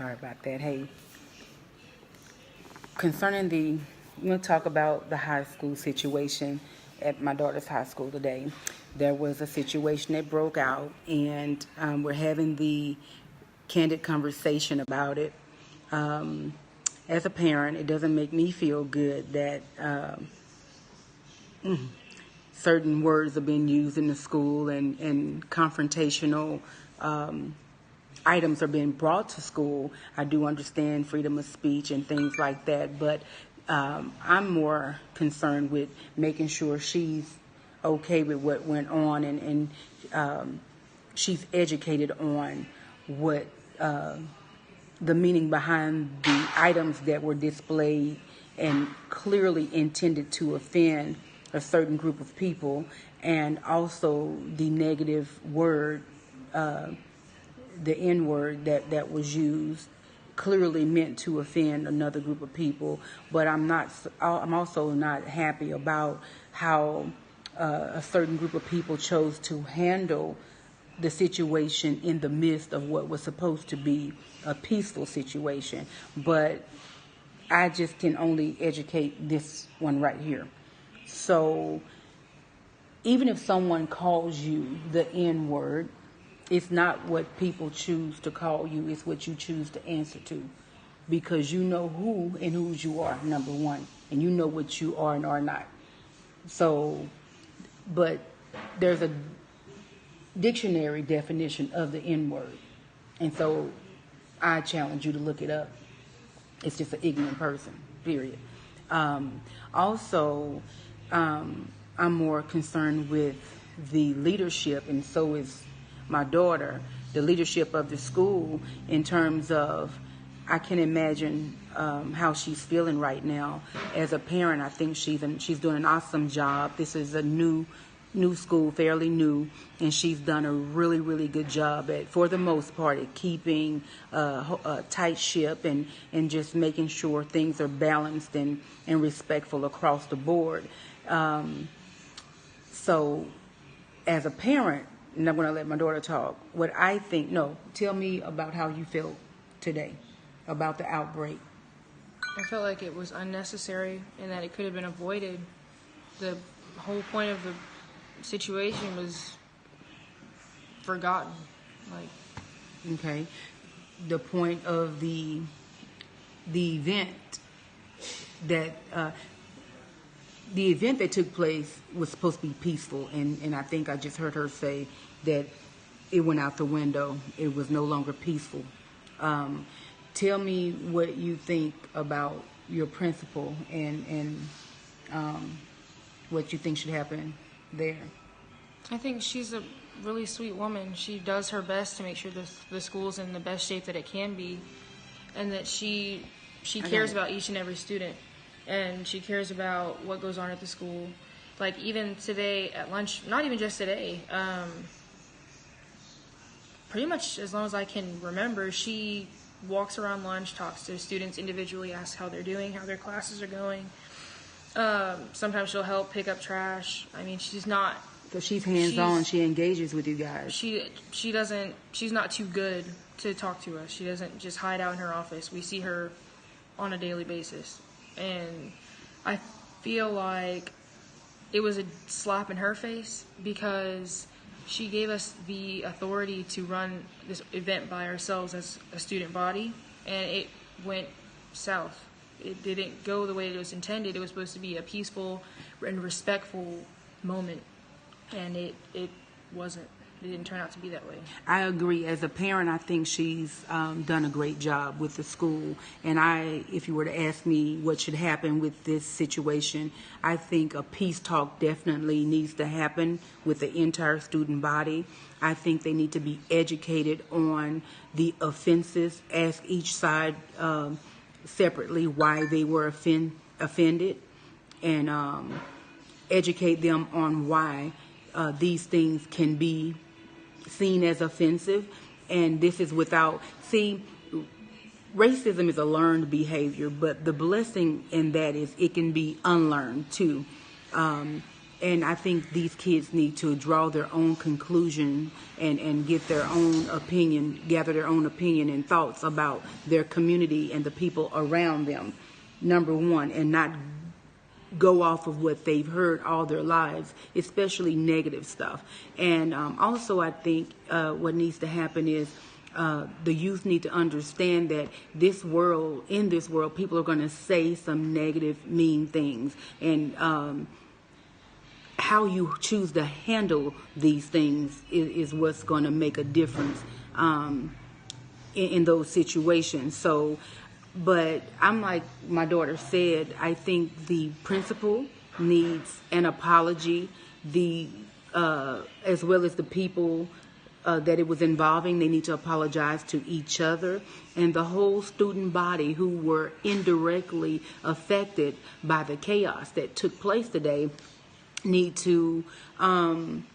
Sorry about that. Hey, concerning we'll talk about the high school situation at my daughter's high school today. There was a situation that broke out, and we're having the candid conversation about it. Um, as a parent, it doesn't make me feel good that certain words are being used in the school and confrontational items are being brought to school. I do understand freedom of speech and things like that, but I'm more concerned with making sure she's okay with what went on and she's educated on what the meaning behind the items that were displayed and clearly intended to offend a certain group of people, and also the negative word, the N word that was used, clearly meant to offend another group of people. But I'm also not happy about how a certain group of people chose to handle the situation in the midst of what was supposed to be a peaceful situation. But I just can only educate this one right here. So even if someone calls you the N word, it's not what people choose to call you, it's what you choose to answer to. Because you know who and whose you are, number one. And you know what you are and are not. So, but there's a dictionary definition of the N word. And so I challenge you to look it up. It's just an ignorant person, period. Also, I'm more concerned with the leadership, and so is my daughter, the leadership of the school, in terms of, I can imagine how she's feeling right now. As a parent, I think she's doing an awesome job. This is a new school, fairly new, and she's done a really, really good job for the most part, at keeping a tight ship and just making sure things are balanced and respectful across the board. So as a parent, and I'm going to let my daughter talk, what I think, no, tell me about how you felt today about the outbreak. I felt like it was unnecessary and that it could have been avoided. The whole point of the situation was forgotten. Okay. The point of the event that the event that took place was supposed to be peaceful, and I think I just heard her say that it went out the window. It was no longer peaceful. Tell me what you think about your principal and what you think should happen there. I think she's a really sweet woman. She does her best to make sure the school's in the best shape that it can be, and that she cares about each and every student, and she cares about what goes on at the school. Like even today at lunch, not even just today, pretty much as long as I can remember, she walks around lunch, talks to students individually, asks how they're doing, how their classes are going. Sometimes she'll help pick up trash. I mean, she's not... So she's hands-on. She engages with you guys. She's not too good to talk to us. She doesn't just hide out in her office. We see her on a daily basis. And I feel like it was a slap in her face because she gave us the authority to run this event by ourselves as a student body, and it went south. It didn't go the way it was intended. It was supposed to be a peaceful and respectful moment, and it wasn't. It didn't turn out to be that way. I agree. As a parent, I think she's done a great job with the school. And if you were to ask me what should happen with this situation, I think a peace talk definitely needs to happen with the entire student body. I think they need to be educated on the offenses, ask each side separately why they were offended, and educate them on why these things can be seen as offensive. And this is racism is a learned behavior, but the blessing in that is it can be unlearned too. And I think these kids need to draw their own conclusion and get their own opinion, gather their own opinion and thoughts about their community and the people around them, number one, and not go off of what they've heard all their lives, especially negative stuff. And also I think what needs to happen is the youth need to understand that in this world, people are going to say some negative, mean things. And how you choose to handle these things is what's going to make a difference in those situations. So, but I'm like my daughter said, I think the principal needs an apology, as well as the people that it was involving. They need to apologize to each other and the whole student body who were indirectly affected by the chaos that took place today. Need an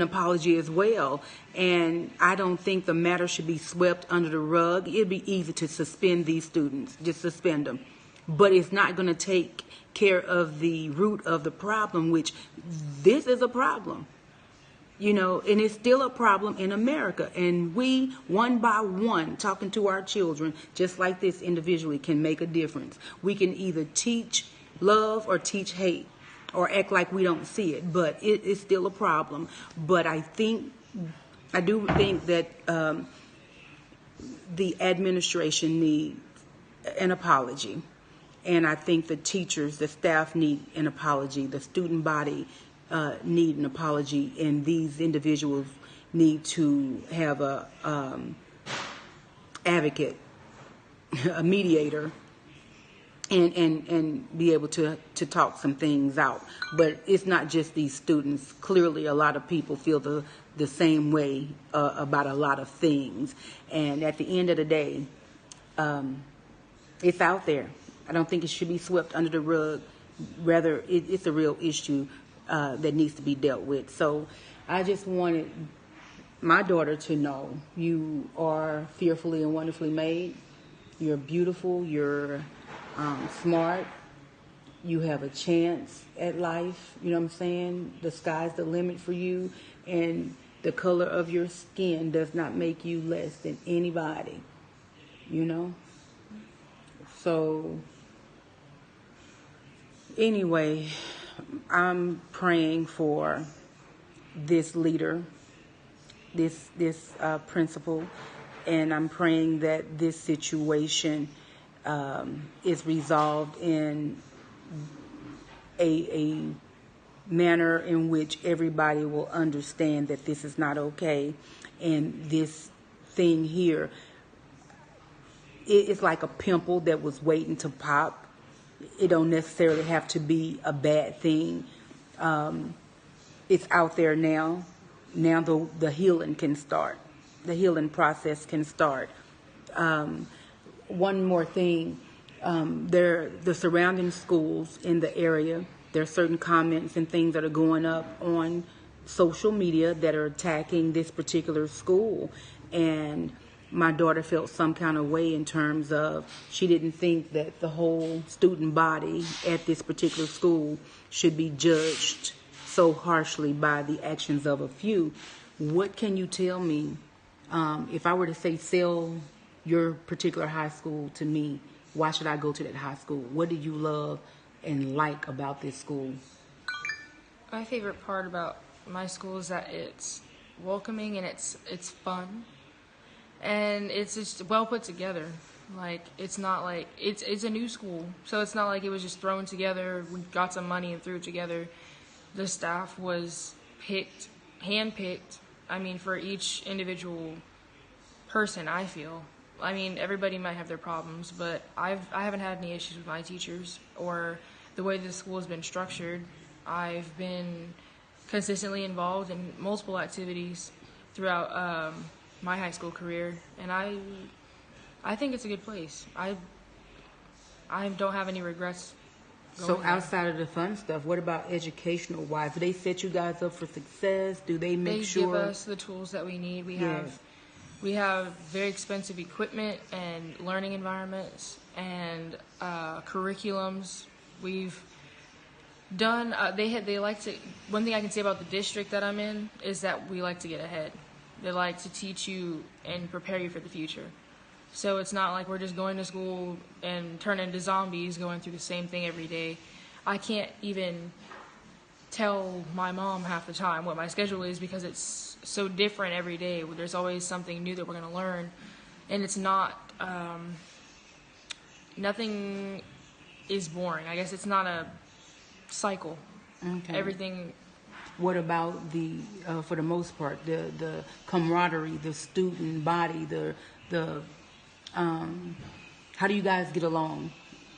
apology as well. And I don't think the matter should be swept under the rug. It'd be easy to suspend these students, just suspend them. But it's not going to take care of the root of the problem, which this is a problem. And it's still a problem in America. And we, one by one, talking to our children, just like this individually, can make a difference. We can either teach love or teach hate, or act like we don't see it, but it is still a problem. But I do think that the administration needs an apology, and I think the teachers, the staff need an apology, the student body need an apology, and these individuals need to have a advocate, a mediator, and be able to talk some things out. But it's not just these students. Clearly, a lot of people feel the same way about a lot of things. And at the end of the day, it's out there. I don't think it should be swept under the rug. Rather, it's a real issue that needs to be dealt with. So I just wanted my daughter to know you are fearfully and wonderfully made. You're beautiful. You're smart. You have a chance at life. You know what I'm saying? The sky's the limit for you. And the color of your skin does not make you less than anybody. So anyway, I'm praying for this leader, this principal, and I'm praying that this situation is resolved in a manner in which everybody will understand that this is not okay. And this thing here, it's like a pimple that was waiting to pop. It don't necessarily have to be a bad thing. It's out there now. Now the healing can start. The healing process can start. One more thing, the surrounding schools in the area, there are certain comments and things that are going up on social media that are attacking this particular school. And my daughter felt some kind of way in terms of she didn't think that the whole student body at this particular school should be judged so harshly by the actions of a few. What can you tell me if I were to say sell your particular high school to me, why should I go to that high school? What do you love and like about this school? My favorite part about my school is that it's welcoming and it's fun, and it's just well put together. Like, it's not like it's a new school, so it's not like it was just thrown together. We got some money and threw it together. The staff was handpicked. I mean, for each individual person, I feel. I mean, everybody might have their problems, but I haven't had any issues with my teachers or the way the school has been structured. I've been consistently involved in multiple activities throughout my high school career, and I think it's a good place. I don't have any regrets. So outside of the fun stuff, what about educational wise? Do they set you guys up for success? Do they make sure? They give us the tools that we need. We have very expensive equipment and learning environments and curriculums. We've done. They like to. One thing I can say about the district that I'm in is that we like to get ahead. They like to teach you and prepare you for the future. So it's not like we're just going to school and turn into zombies going through the same thing every day. I can't even tell my mom half the time what my schedule is because it's so different every day. There's always something new that we're going to learn. And it's not, nothing is boring. I guess it's not a cycle. Okay. Everything. What about the, for the most part, the camaraderie, the student body, how do you guys get along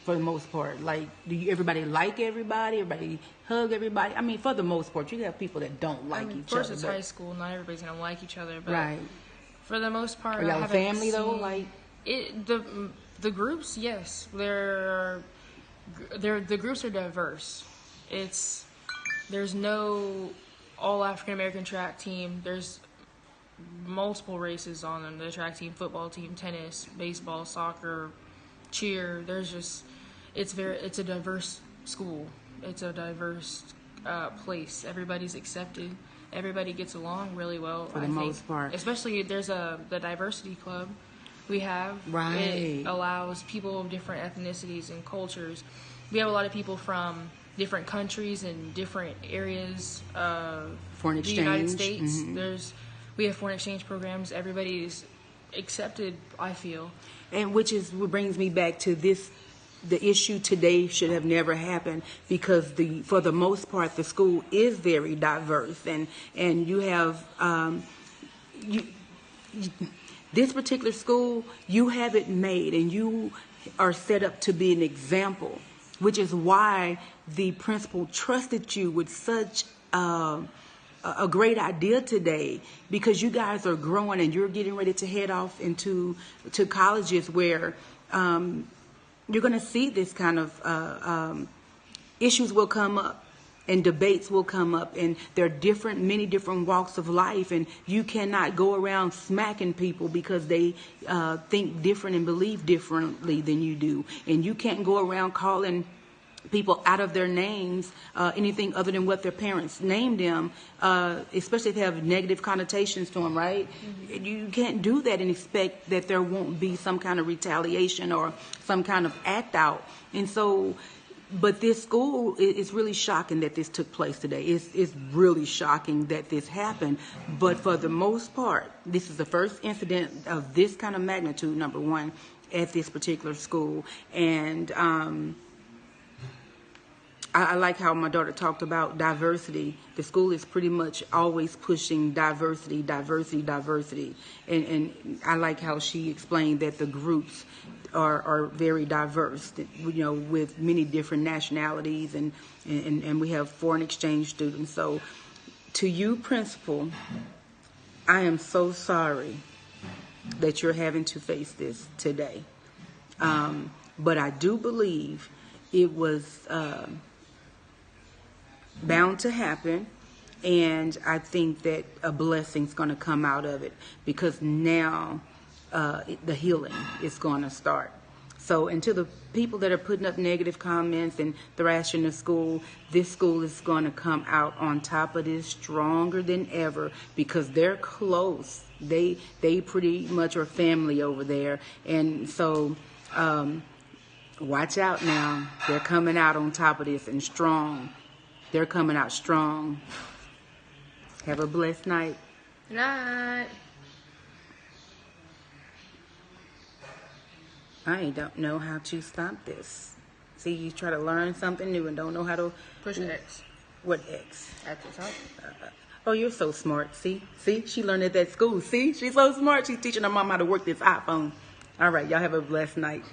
for the most part? Like, everybody like everybody? Everybody hug everybody? I mean, for the most part, you have people that don't like each other. Of course, it's high school. Not everybody's going to like each other. But right. For the most part, Are y'all a family, though? Like, the groups, yes. The groups are diverse. There's no all African American track team. There's multiple races on them. The track team, football team, tennis, baseball, soccer, cheer. It's a diverse school. It's a diverse place. Everybody's accepted. Everybody gets along really well. For the most part. Especially there's the diversity club we have. Right. It allows people of different ethnicities and cultures. We have a lot of people from different countries and different areas of foreign the exchange. United States. Mm-hmm. We have foreign exchange programs. Everybody's accepted, I feel. And which brings me back to this. The issue today should have never happened because for the most part the school is very diverse and you have this particular school, you have it made and you are set up to be an example, which is why the principal trusted you with such a great idea today, because you guys are growing and you're getting ready to head off into colleges where you're going to see this kind of issues will come up and debates will come up, and there are many different walks of life, and you cannot go around smacking people because they think different and believe differently than you do, and you can't go around calling people out of their names anything other than what their parents named them, especially if they have negative connotations to them, right? Mm-hmm. You can't do that and expect that there won't be some kind of retaliation or some kind of act out. And so, but this school, it's really shocking that this took place today. It's really shocking that this happened. But for the most part, this is the first incident of this kind of magnitude, number one, at this particular school. And I like how my daughter talked about diversity. The school is pretty much always pushing diversity. And I like how she explained that the groups are very diverse, with many different nationalities, and we have foreign exchange students. So to you, principal, I am so sorry that you're having to face this today. But I do believe it was bound to happen, and I think that a blessing's going to come out of it, because now the healing is going to start. So, and to the people that are putting up negative comments and thrashing the school, this school is going to come out on top of this stronger than ever, because they're close. They pretty much are family over there, and so watch out now. They're coming out on top of this and strong. They're coming out strong. Have a blessed night. Good night. I don't know how to stop this. See, you try to learn something new and don't know how to... Push X. What X? At the top. Oh, you're so smart. See, she learned it at school. See, she's so smart. She's teaching her mom how to work this iPhone. All right, y'all have a blessed night.